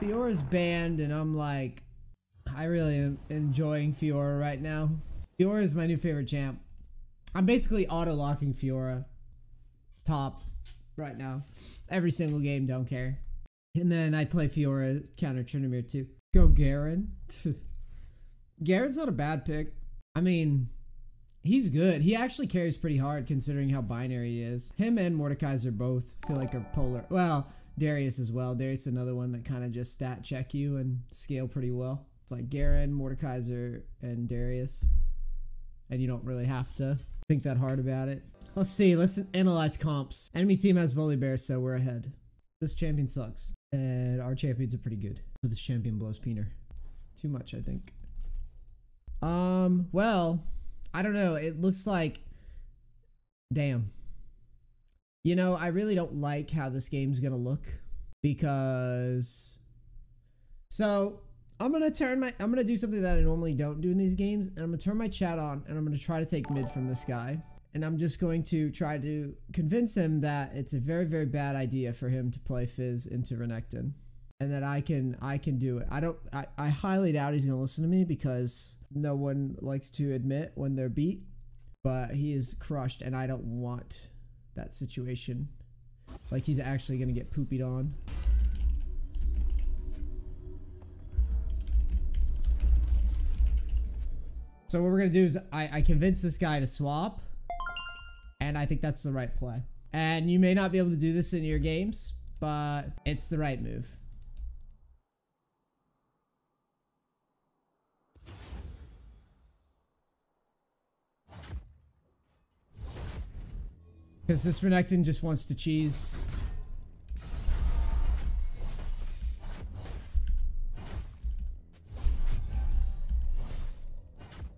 Fiora's banned, and I'm like, I really am enjoying Fiora right now. Fiora is my new favorite champ. I'm basically auto-locking Fiora top right now. Every single game, don't care. And then I play Fiora counter Tryndamere too. Go Garen. Garen's not a bad pick. I mean, he's good. He actually carries pretty hard considering how binary he is. Him and Mordekaiser both feel like are polar. Well, Darius as well. Darius is another one that kind of just stat check you and scale pretty well. It's like Garen, Mordekaiser, and Darius. And you don't really have to think that hard about it. Let's see. Let's analyze comps. Enemy team has Volibear, so we're ahead. This champion sucks. And our champions are pretty good. This champion blows Peener. Too much, I think. Well, I don't know. It looks like... Damn. You know, I really don't like how this game's gonna look. Because... So... I'm gonna do something that I normally don't do in these games, and I'm gonna turn my chat on, and I'm gonna try to take mid from this guy, and I'm just going to try to convince him that it's a very, very bad idea for him to play Fizz into Renekton, and that I can do it. I highly doubt he's gonna listen to me because no one likes to admit when they're beat, but he is crushed, and I don't want that situation. Like he's actually gonna get poopied on. So what we're going to do is I convince this guy to swap, and I think that's the right play. And you may not be able to do this in your games, but it's the right move. Because this Renekton just wants to cheese.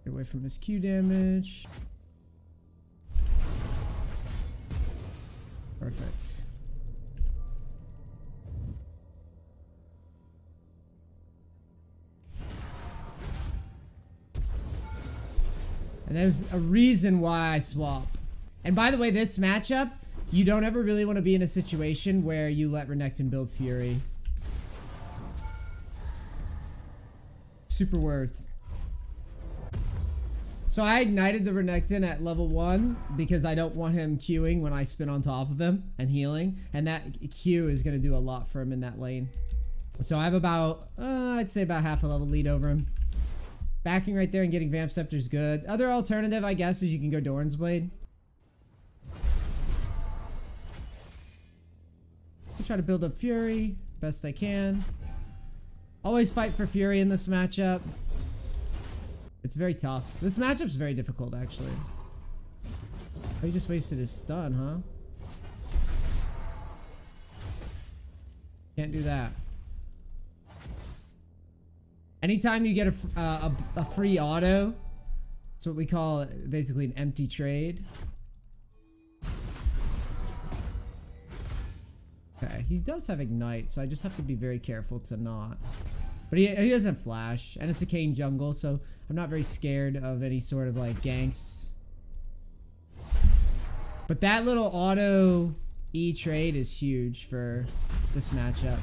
Get away from his Q damage. Perfect. And there's a reason why I swap. And by the way, this matchup, you don't ever really want to be in a situation where you let Renekton build Fury. Super worth. So I ignited the Renekton at level 1 because I don't want him queuing when I spin on top of him and healing. And that Q is going to do a lot for him in that lane. So I have about, I'd say about half a level lead over him. Backing right there and getting Vamp Scepter is good. Other alternative, I guess, is you can go Doran's Blade. I'll try to build up Fury best I can. Always fight for Fury in this matchup. It's very tough. This matchup's very difficult, actually. Oh, he just wasted his stun, huh? Can't do that. Anytime you get a free auto, it's what we call basically an empty trade. Okay, he does have Ignite, so I just have to be very careful to not. But he doesn't flash, and it's a Kayn jungle, so I'm not very scared of any sort of like ganks. But that little auto E trade is huge for this matchup.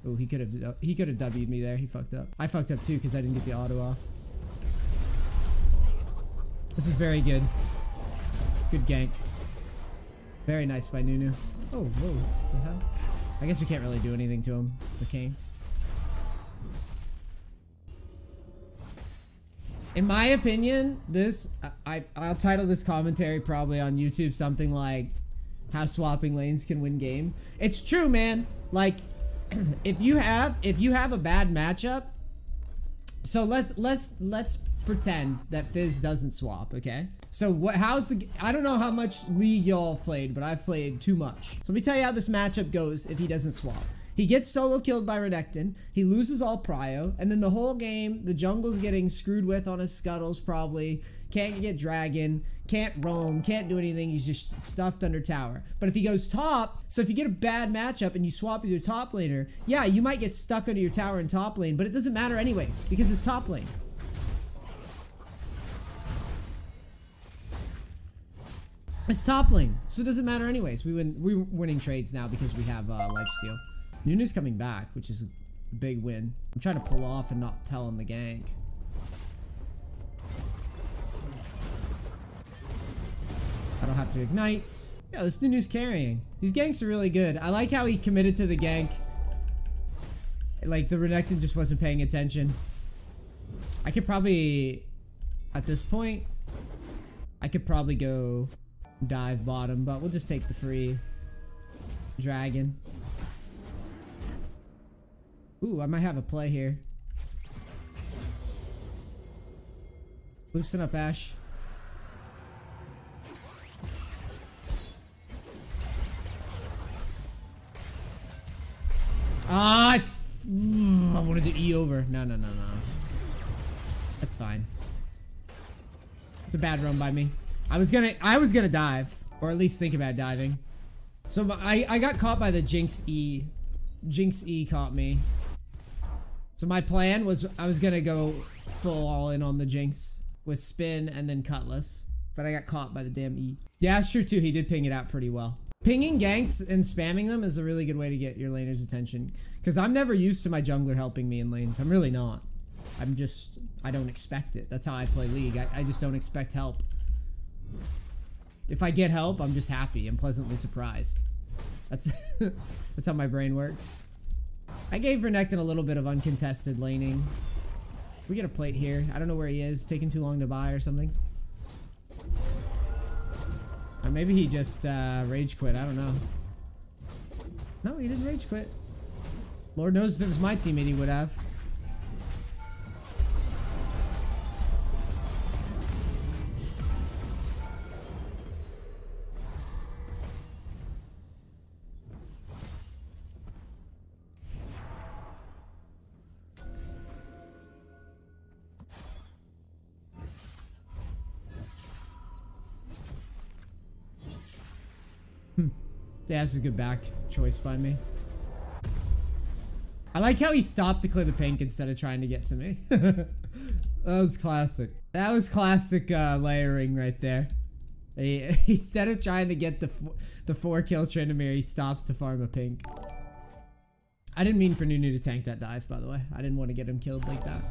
Oh, he could have W'd me there. He fucked up. I fucked up too because I didn't get the auto off. This is very good. Good gank. Very nice by Nunu. Oh, whoa, what the hell? I guess we can't really do anything to him with Kayn. In my opinion, this, I'll title this commentary probably on YouTube something like how swapping lanes can win game. It's true, man. Like, if you have a bad matchup, so let's pretend that Fizz doesn't swap, okay? So I don't know how much League y'all have played, but I've played too much. So let me tell you how this matchup goes if he doesn't swap. He gets solo killed by Renekton, he loses all prio, and then the whole game, the jungle's getting screwed with on his scuttles probably, can't get dragon, can't roam, can't do anything, he's just stuffed under tower. But if he goes top, so if you get a bad matchup and you swap with your top laner, yeah, you might get stuck under your tower in top lane, but it doesn't matter anyways, because it's top lane. It's top lane, so it doesn't matter anyways. We're winning trades now because we have lifesteal. Nunu's coming back, which is big win. I'm trying to pull off and not tell him the gank. I don't have to ignite. Yeah, this Nunu's carrying. These ganks are really good. I like how he committed to the gank. Like, the Renekton just wasn't paying attention. I could probably, at this point, I could probably go dive bottom, but we'll just take the free dragon. Ooh, I might have a play here. Loosen up, Ash. I wanted to E over. No. That's fine. It's a bad run by me. I was gonna dive, or at least think about diving. So I got caught by the Jinx E. Jinx E caught me. So my plan was I was gonna go full all in on the Jinx with spin and then Cutlass, but I got caught by the damn E. Yeah, that's true too. He did ping it out pretty well. Pinging ganks and spamming them is a really good way to get your laner's attention. Because I'm never used to my jungler helping me in lanes. I'm really not. I don't expect it. That's how I play League. I just don't expect help. If I get help, I'm just happy. I'm pleasantly surprised. That's how my brain works. I gave Renekton a little bit of uncontested laning. We get a plate here. I don't know where he is. Taking too long to buy or something. Or maybe he just rage quit. I don't know. No, he didn't rage quit. Lord knows if it was my teammate, he would have. Yeah, this is a good back choice by me. I like how he stopped to clear the pink instead of trying to get to me. That was classic. That was classic layering right there. Instead of trying to get the 4-kill Tryndamere, he stops to farm a pink. I didn't mean for Nunu to tank that dive, by the way. I didn't want to get him killed like that.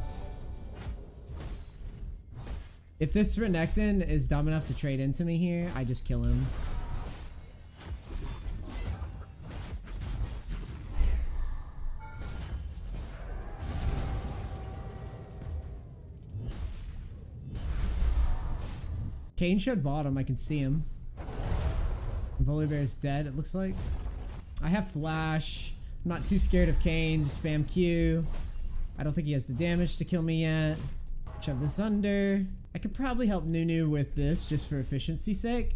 If this Renekton is dumb enough to trade into me here, I just kill him. Kayn showed bottom. I can see him. Volibear's dead, it looks like. I have flash. I'm not too scared of Kayn. Just spam Q. I don't think he has the damage to kill me yet. Shove this under. I could probably help Nunu with this just for efficiency's sake.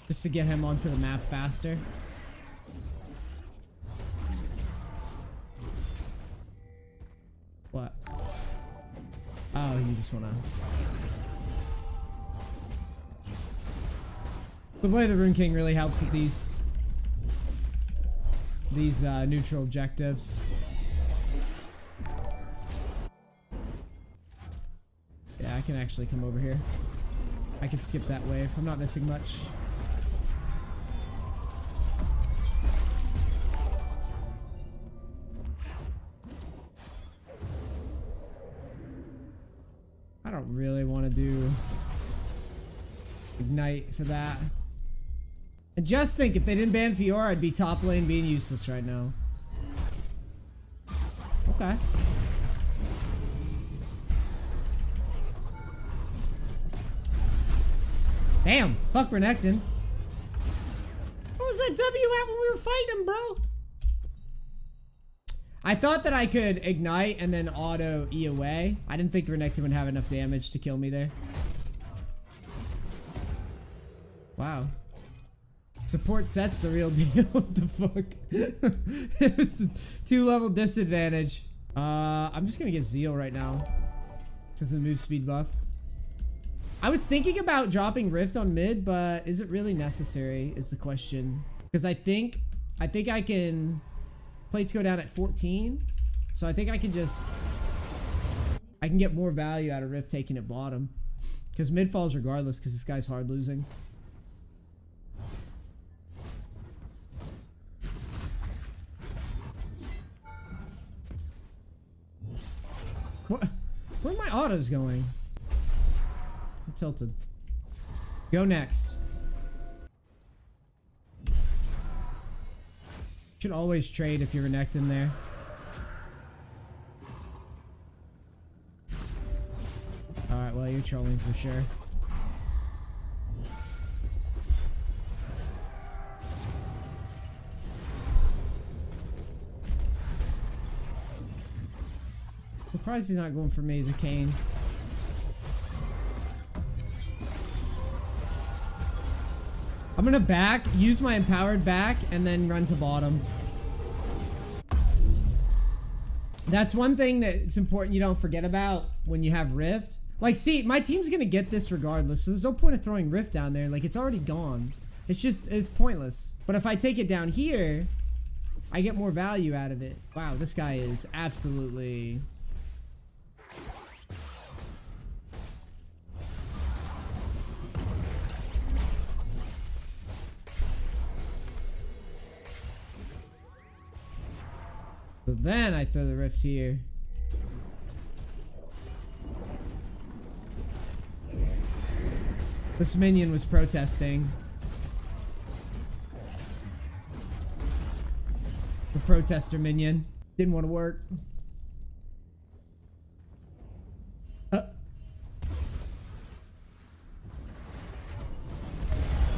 Just to get him onto the map faster. What? Oh, you just wanna... The Blade of the Rune King really helps with these neutral objectives. Yeah, I can actually come over here. I can skip that wave. I'm not missing much. I don't really want to do Ignite for that. And just think, if they didn't ban Fiora, I'd be top lane being useless right now. Okay. Damn, fuck Renekton. What was that W at when we were fighting him, bro? I thought that I could ignite and then auto E away. I didn't think Renekton would have enough damage to kill me there. Wow. Support set's the real deal. What the fuck? It was a 2-level disadvantage. I'm just gonna get Zeal right now because of the move speed buff. I was thinking about dropping Rift on mid, but is it really necessary is the question. Because I think I can... Plates go down at 14. So I think I can just... I can get more value out of Rift taking it bottom. Because mid falls regardless because this guy's hard losing. thought it was going. I'm tilted. Go next. Should always trade if you're Renekton there. Alright, well, you're trolling for sure. Surprised he's not going for me, the Kane. I'm gonna back, use my empowered back, and then run to bottom. That's one thing that it's important you don't forget about when you have Rift. Like, see, my team's gonna get this regardless, so there's no point of throwing Rift down there. Like, it's already gone. It's just, it's pointless. But if I take it down here, I get more value out of it. Wow, this guy is absolutely... So then I throw the Rift here. This minion was protesting. The protester minion. Didn't want to work.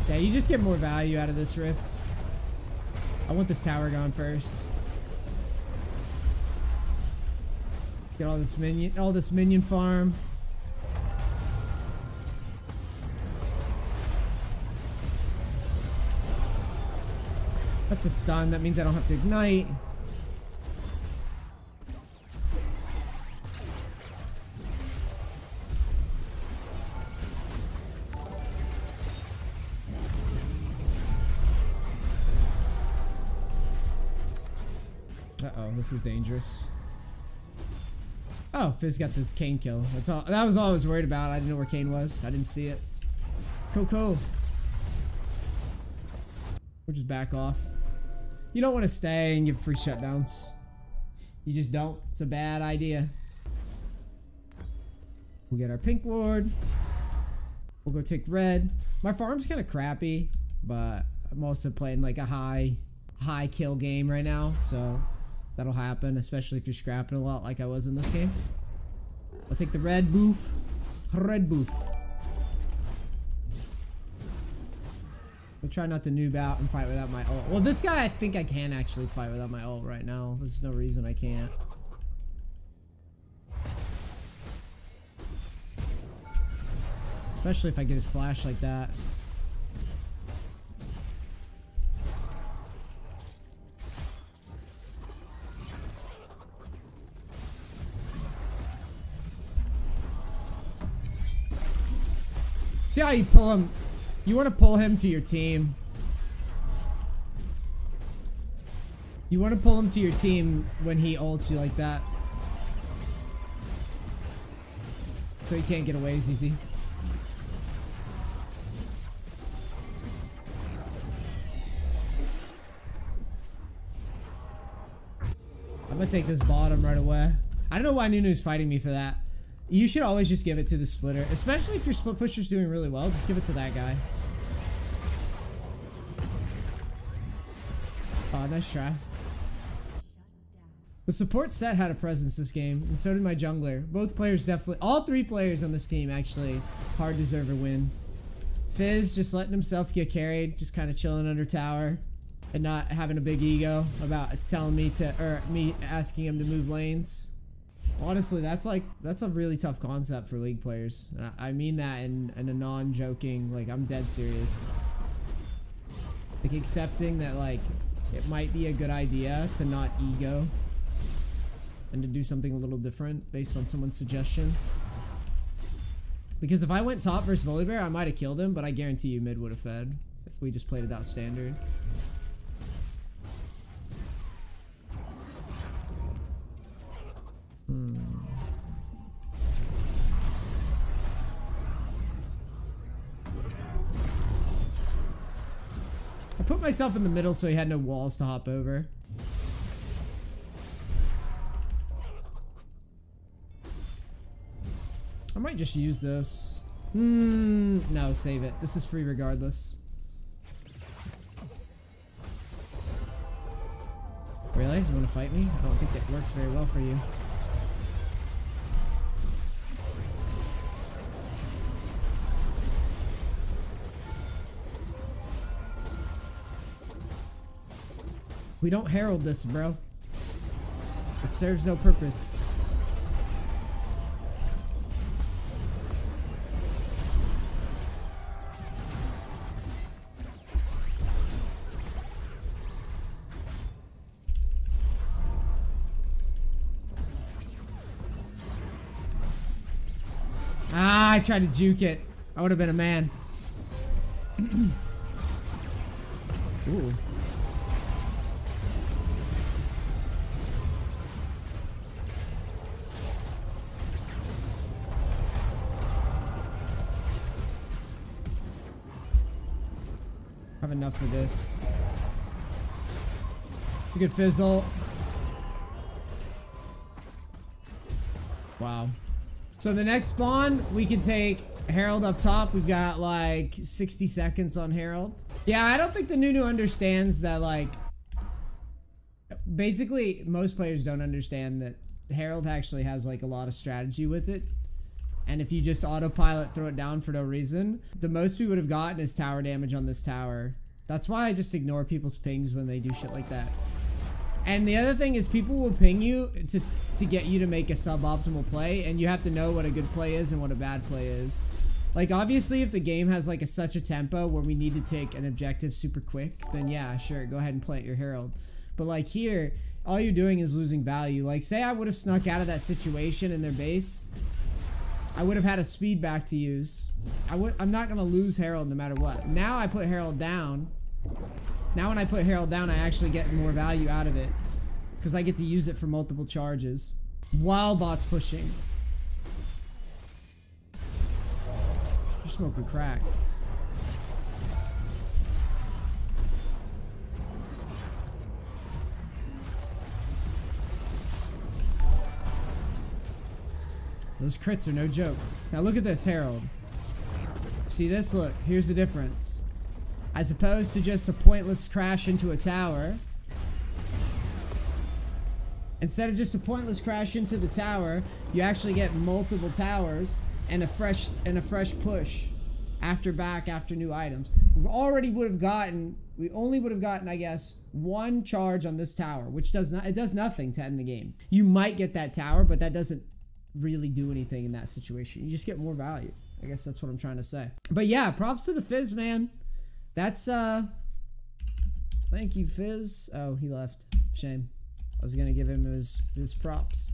Yeah, you just get more value out of this Rift. I want this tower gone first. Get all this minion farm. That's a stun. That means I don't have to ignite. Uh-oh, this is dangerous. Oh, Fizz got the Kane kill. That's all. That was all I was worried about. I didn't know where Kane was. I didn't see it. Cool. We'll just back off. You don't want to stay and give free shutdowns. You just don't. It's a bad idea. We'll get our pink ward. We'll go take red. My farm's kind of crappy, but I'm also playing like a high kill game right now, so that'll happen, especially if you're scrapping a lot like I was in this game. I'll take the red boof. Red boof. I'll try not to noob out and fight without my ult. Well, this guy, I think I can actually fight without my ult right now. There's no reason I can't. Especially if I get his flash like that. See how you pull him? You want to pull him to your team. You want to pull him to your team when he ults you like that. So he can't get away as easy. I'm gonna take this bottom right away. I don't know why Nunu's fighting me for that. You should always just give it to the splitter, especially if your split pusher's doing really well. Just give it to that guy. Oh, nice try. The support set had a presence this game, and so did my jungler. Both players definitely, all three players on this team actually hard deserve a win. Fizz just letting himself get carried, just kind of chilling under tower and not having a big ego about telling me to, or me asking him to move lanes. Honestly, that's a really tough concept for League players. And I mean that in a non-joking, like, I'm dead serious. Like, accepting that, like, it might be a good idea to not ego and to do something a little different based on someone's suggestion. Because if I went top versus Volibear, I might have killed him, but I guarantee you mid would have fed if we just played it out standard. I put myself in the middle so he had no walls to hop over. might just use this. No, save it. This is free regardless. Really? You want to fight me? I don't think that works very well for you. We don't herald this, bro. It serves no purpose. Ah, I tried to juke it. I would have been a man. Ooh. Have enough for this. It's a good fizzle. Wow. So the next spawn, we can take Herald up top. We've got like 60 seconds on Herald. Yeah, I don't think the Nunu understands that, like, basically most players don't understand that Herald actually has like a lot of strategy with it. And if you just autopilot throw it down for no reason, the most we would have gotten is tower damage on this tower. That's why I just ignore people's pings when they do shit like that. And the other thing is people will ping you to get you to make a suboptimal play, and you have to know what a good play is and what a bad play is. Like, obviously, if the game has like such a tempo where we need to take an objective super quick, then yeah, sure, go ahead and plant your Herald. But like here, all you're doing is losing value. Like, say I would have snuck out of that situation in their base, I would have had a speed back to use. I'm not gonna lose Herald no matter what. Now I put Herald down. Now when I put Herald down, I actually get more value out of it because I get to use it for multiple charges while bot's pushing. You're smoking crack. Those crits are no joke. Now look at this Herald. See this? Look, here's the difference. As opposed to just a pointless crash into a tower. Instead of just a pointless crash into the tower, you actually get multiple towers and a fresh push after new items. We only would have gotten, I guess, one charge on this tower, which does nothing to end the game. You might get that tower, but that doesn't really do anything in that situation. You just get more value. I guess that's what I'm trying to say. But yeah, props to the Fizz, man. That's thank you, Fizz. Oh, he left. Shame. I was gonna give him his props.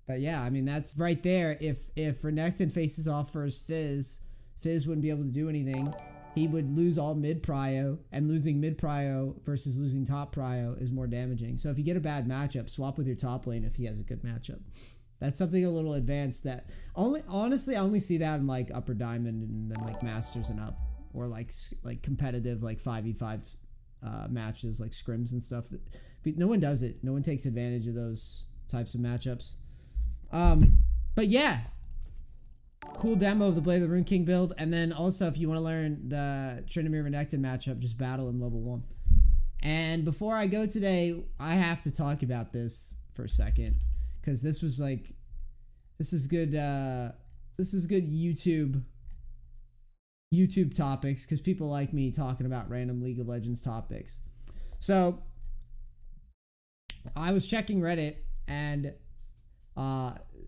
But yeah, I mean, that's right there. If Renekton faces off for his Fizz wouldn't be able to do anything. He would lose all mid prio, and losing mid prio versus losing top prio is more damaging. So if you get a bad matchup, swap with your top lane if he has a good matchup. That's something a little advanced that honestly I only see that in like upper diamond and then like masters and up, or like competitive like 5v5 matches like scrims and stuff. But no one does it. No one takes advantage of those types of matchups. But yeah, cool demo of the Blade of the Rune King build. And then also, if you want to learn the Tryndamere Renekton matchup, just battle him level 1. And before I go today, I have to talk about this for a second, because this is good YouTube topics, because people like me talking about random League of Legends topics. So I was checking Reddit, and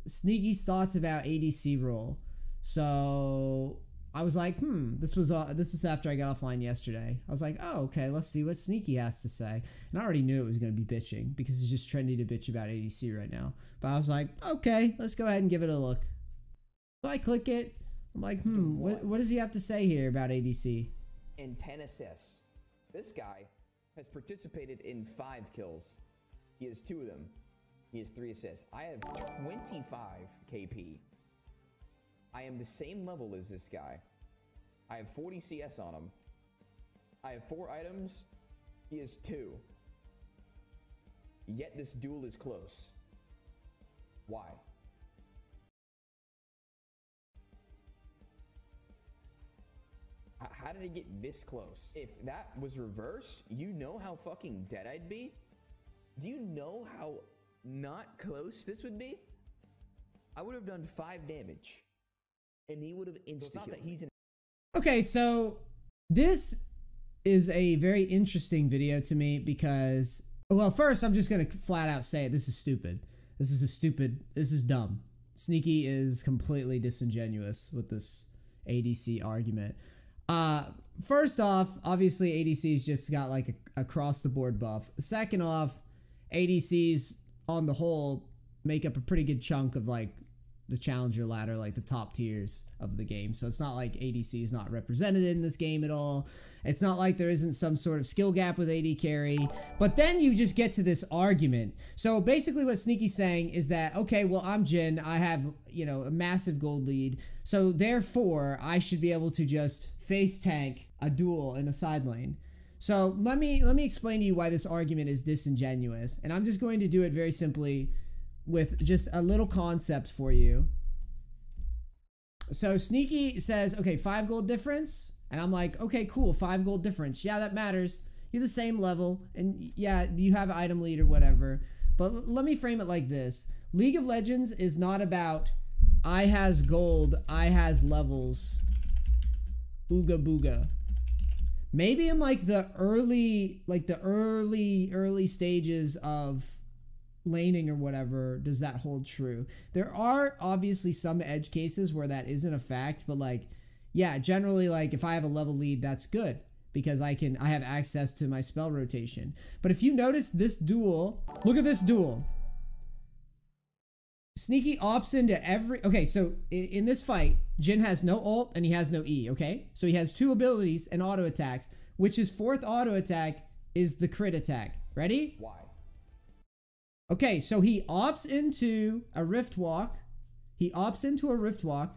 Sneaky's thoughts about ADC role. So I was like, this was after I got offline yesterday. I was like, oh, okay, let's see what Sneaky has to say. And I already knew it was going to be bitching, because it's just trendy to bitch about ADC right now. But I was like, okay, let's go ahead and give it a look. So I click it. I'm like, what does he have to say here about ADC? And 10 assists. This guy has participated in 5 kills. He has 2 of them. He has 3 assists. I have 25 KP. I am the same level as this guy. I have 40 CS on him. I have 4 items. He has 2. Yet this duel is close. Why? did it get this close? If that was reversed, you know how fucking dead I'd be? Do you know how not close this would be? I would have done 5 damage. And he would have insta-killed me. Okay, so this is a very interesting video to me because, well, first I'm just gonna flat out say it. This is stupid. This is dumb. Sneaky is completely disingenuous with this ADC argument. First off, obviously ADC's just got like a across the board buff. Second off, ADCs on the whole make up a pretty good chunk of like the challenger ladder, like the top tiers of the game. So it's not like ADC is not represented in this game at all. It's not like there isn't some sort of skill gap with AD carry. But then you just get to this argument. So basically what Sneaky's saying is that, okay, well, I'm Jhin. I have, you know, a massive gold lead. So therefore, I should be able to just face tank a duel in a side lane. So let me explain to you why this argument is disingenuous. And I'm just going to do it very simply with just a little concept for you. So Sneaky says, okay, 5 gold difference. And I'm like, okay, cool, 5 gold difference. Yeah, that matters. You're the same level. And yeah, you have an item lead or whatever. But let me frame it like this. League of Legends is not about I has gold, I has levels. Ooga booga. Maybe in like the early stages of laning or whatever does that hold true. There are obviously some edge cases where that isn't a fact, but like, yeah, generally, like if I have a level lead, that's good because I have access to my spell rotation. But if you notice this duel, look at this duel. Sneaky opts into every, okay, so in this fight, Jhin has no ult and he has no E, okay? So he has 2 abilities and auto attacks, which his 4th auto attack is the crit attack. Ready? Why? Okay, so he opts into a Rift Walk. He opts into a Rift Walk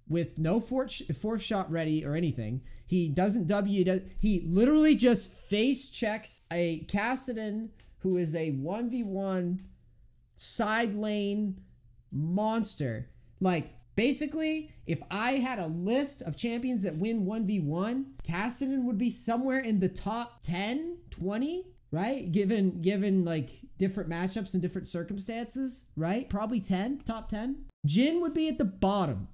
with no fourth shot ready or anything. He doesn't W. He literally just face checks a Kassadin who is a 1v1 side lane monster. Like, basically, if I had a list of champions that win 1v1, Kassadin would be somewhere in the top 10, 20, right? Given like different matchups and different circumstances, right? Probably 10, top 10. Jhin would be at the bottom.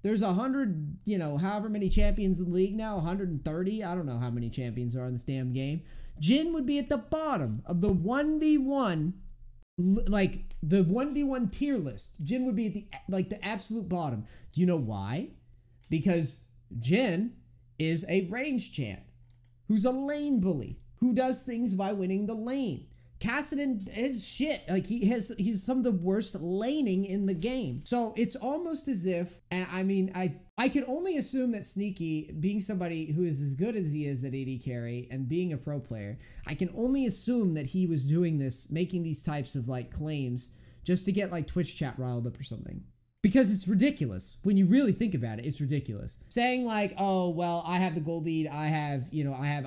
There's 100, you know, however many champions in the league now, 130. I don't know how many champions are in this damn game. Jhin would be at the bottom of the 1v1, like the 1v1 tier list. Jhin would be at the absolute bottom. Do you know why? Because Jhin is a range champ who's a lane bully who does things by winning the lane. Kassadin is shit. Like he's some of the worst laning in the game. So it's almost as if, and I mean, I can only assume that Sneaky, being somebody who is as good as he is at AD carry and being a pro player, I can only assume that he was doing this, making these types of like claims just to get like Twitch chat riled up or something. Because it's ridiculous. When you really think about it, it's ridiculous. Saying like, oh, well, I have the gold lead, I have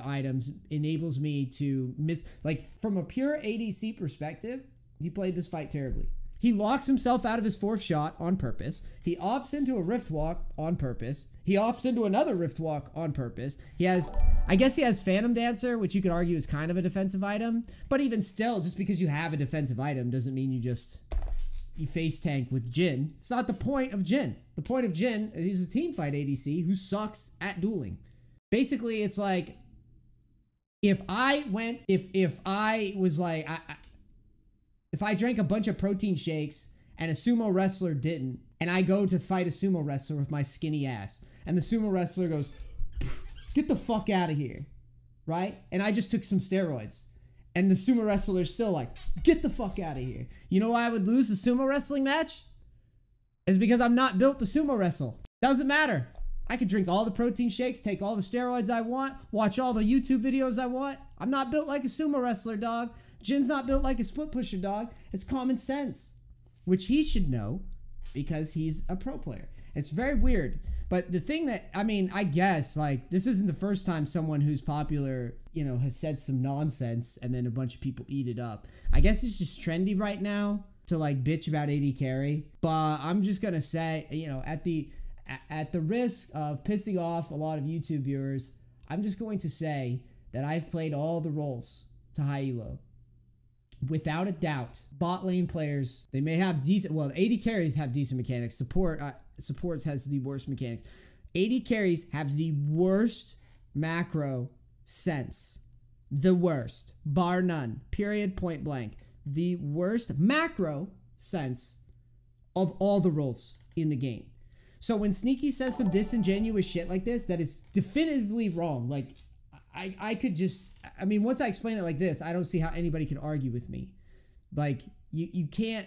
items, enables me to miss, like from a pure ADC perspective, he played this fight terribly. He locks himself out of his 4th shot on purpose. He opts into a Rift Walk on purpose. He opts into another Rift Walk on purpose. I guess he has Phantom Dancer, which you could argue is kind of a defensive item. But even still, just because you have a defensive item doesn't mean you face tank with Jhin. It's not the point of Jhin. The point of Jhin is he's a team fight ADC who sucks at dueling. Basically, it's like if I drank a bunch of protein shakes and a sumo wrestler didn't, and I go to fight a sumo wrestler with my skinny ass, and the sumo wrestler goes, "Get the fuck out of here," right? And I just took some steroids. And the sumo wrestler's still like, get the fuck out of here. You know why I would lose the sumo wrestling match? Is because I'm not built to sumo wrestle. Doesn't matter. I could drink all the protein shakes, take all the steroids I want, watch all the YouTube videos I want. I'm not built like a sumo wrestler, dog. Jhin's not built like a split pusher, dog. It's common sense. Which he should know because he's a pro player. It's very weird. But the thing that, I mean, I guess, like, this isn't the first time someone who's popular, you know, has said some nonsense and then a bunch of people eat it up. I guess it's just trendy right now to, like, bitch about AD carry. But I'm just going to say, you know, at the at the risk of pissing off a lot of YouTube viewers, I'm just going to say that I've played all the roles to high elo. Without a doubt, bot lane players, they may have decent, well, AD carries have decent mechanics. Supports has the worst mechanics. AD carries have the worst macro sense. The worst, bar none, period, point blank. The worst macro sense of all the roles in the game. So when Sneaky says some disingenuous shit like this, that is definitively wrong. Like, I could just, I mean, once I explain it like this, I don't see how anybody can argue with me. Like, you can't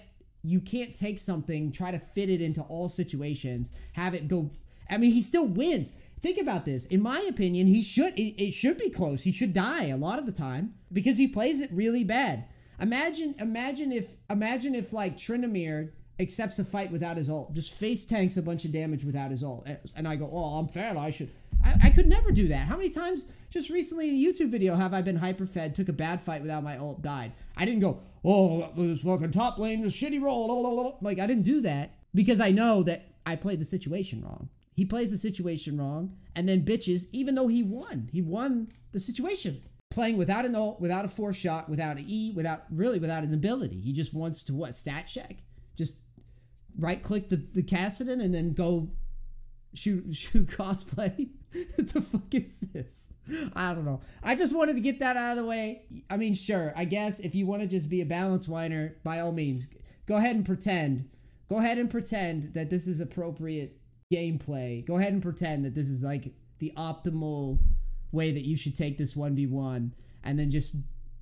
take something, try to fit it into all situations, have it go, I mean, he still wins. Think about this. In my opinion, it should be close. He should die a lot of the time because he plays it really bad. Imagine if like Tryndamere accepts a fight without his ult, just face tanks a bunch of damage without his ult, and I go, oh, I'm fair, I could never do that. How many times just recently in a YouTube video have I been hyper-fed, took a bad fight without my ult, died? I didn't go, oh, this fucking top lane, this shitty roll, like, I didn't do that because I know that I played the situation wrong. He plays the situation wrong and then bitches, even though he won. He won the situation. Playing without an ult, without a force shot, without an E, without an ability. He just wants to, what, stat check? Just right-click the Kassadin and then go shoot cosplay? What the fuck is this? I don't know. I just wanted to get that out of the way. I mean, sure, I guess if you want to just be a balance whiner, by all means, go ahead and pretend. Go ahead and pretend that this is appropriate gameplay. Go ahead and pretend that this is like the optimal way that you should take this 1v1 and then just,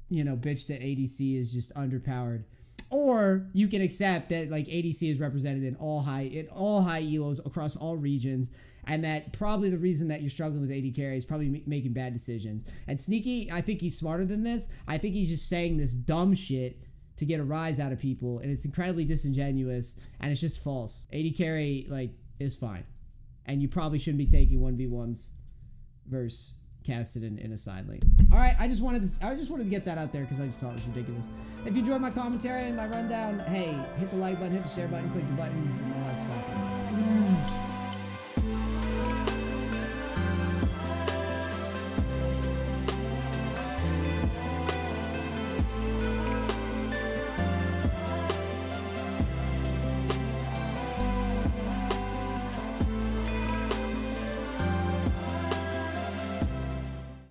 you know, bitch that ADC is just underpowered. Or you can accept that like ADC is represented in all high elos across all regions, and that probably the reason that you're struggling with AD carry is probably making bad decisions. And Sneaky, I think he's smarter than this. I think he's just saying this dumb shit to get a rise out of people, and it's incredibly disingenuous, and it's just false. AD carry, like, is fine. And you probably shouldn't be taking 1v1s versus Kassadin in a side lane. All right, I just wanted to get that out there because I just thought it was ridiculous. If you enjoyed my commentary and my rundown, hey, hit the like button, hit the share button, click the buttons, and all that stuff.